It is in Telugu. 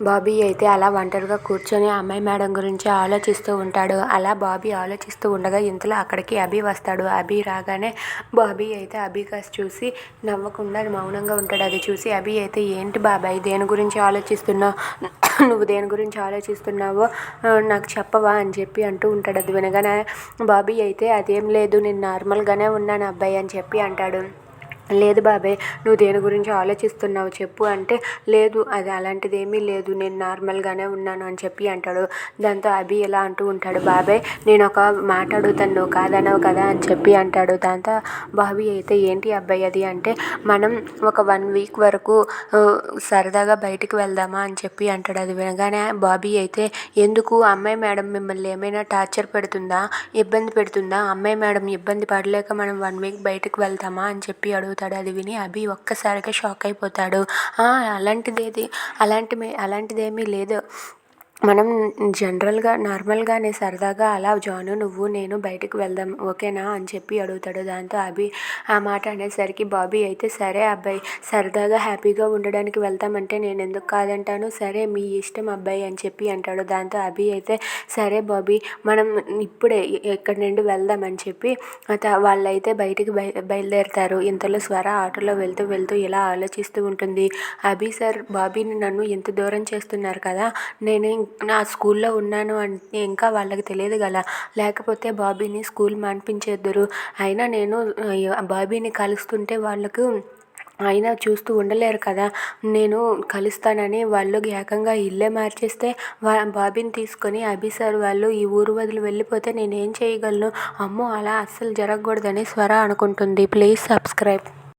బాబీ అయితే అలా ఒంటరిగా కూర్చొని ఆ అమ్మాయి మేడం గురించి ఆలోచిస్తూ ఉంటాడు. అలా బాబీ ఆలోచిస్తూ ఉండగా ఇంతలో అక్కడికి అభి వస్తాడు. అభి రాగానే బాబీ అయితే అభి కాస్త చూసి నవ్వకుండా మౌనంగా ఉంటాడు. అది చూసి అభి అయితే, ఏంటి బాబాయ్ దేని గురించి ఆలోచిస్తున్నావు, నువ్వు దేని గురించి ఆలోచిస్తున్నావో నాకు చెప్పవా అని చెప్పి అంటూ ఉంటాడు. అది వినగానే బాబీ అయితే, అదేం లేదు, నేను నార్మల్గానే ఉన్నాను అబ్బాయి అని చెప్పి అంటాడు. లేదు బాబాయ్, నువ్వు దేని గురించి ఆలోచిస్తున్నావు చెప్పు అంటే, లేదు అది అలాంటిది ఏమీ లేదు, నేను నార్మల్గానే ఉన్నాను అని చెప్పి అంటాడు. దాంతో అభి ఇలా అంటూ ఉంటాడు, బాబాయ్ నేను ఒక మాట అడుగుతాను, నువ్వు కాదనవు కదా అని చెప్పి అంటాడు. దాంతో బాబీ అయితే, ఏంటి అబ్బాయి అది అంటే, మనం ఒక 1 వీక్ వరకు సరదాగా బయటికి వెళ్దామా అని చెప్పి అంటాడు. అది వినగానే బాబీ అయితే, ఎందుకు అమ్మాయి మేడం మిమ్మల్ని ఏమైనా టార్చర్ పెడుతుందా, ఇబ్బంది పెడుతుందా, అమ్మాయి మేడం ఇబ్బంది పడలేక మనం 1 వీక్ బయటకు వెళ్తామా అని చెప్పి అడుగుతాడు. అది విని అభి ఒక్కసారిగా షాక్ అయిపోతాడు. అలాంటిదేమీ లేదు, మనం జనరల్గా నార్మల్గానే సరదాగా అలా జాను నువ్వు నేను బయటకు వెళ్దాం ఓకేనా అని చెప్పి అడుగుతాడు. దాంతో అభి ఆ మాట అనేసరికి బాబీ అయితే, సరే అబ్బాయి, సరదాగా హ్యాపీగా ఉండడానికి వెళ్తామంటే నేను ఎందుకు కాదంటాను, సరే మీ ఇష్టం అబ్బాయి అని చెప్పి అంటాడు. దాంతో అభి అయితే, సరే బాబీ మనం ఇప్పుడే ఇక్కడి నుండి వెళ్దాం అని చెప్పి వాళ్ళైతే బయటికి బయలుదేరుతారు. ఇంతలో స్వర ఆటోలో వెళ్తూ వెళ్తూ ఇలా ఆలోచిస్తూ ఉంటుంది. అభి సార్ బాబీని నన్ను ఇంత దూరం చేస్తున్నారు కదా, నేను నా స్కూల్లో ఉన్నాను అంటే ఇంకా వాళ్ళకి తెలియదు కదా, లేకపోతే బాబీని స్కూల్ మాన్పించేద్దురు. అయినా నేను బాబీని కలుస్తుంటే వాళ్ళకు అయినా చూస్తూ ఉండలేరు కదా, నేను కలుస్తానని వాళ్ళు ఏకంగా ఇల్లే మార్చేస్తే బాబీని తీసుకొని అభి సార్ వాళ్ళు ఈ ఊరు వదిలి వెళ్ళిపోతే నేనేం చేయగలను, అమ్మో అలా అస్సలు జరగకూడదని స్వర అనుకుంటుంది. Please subscribe.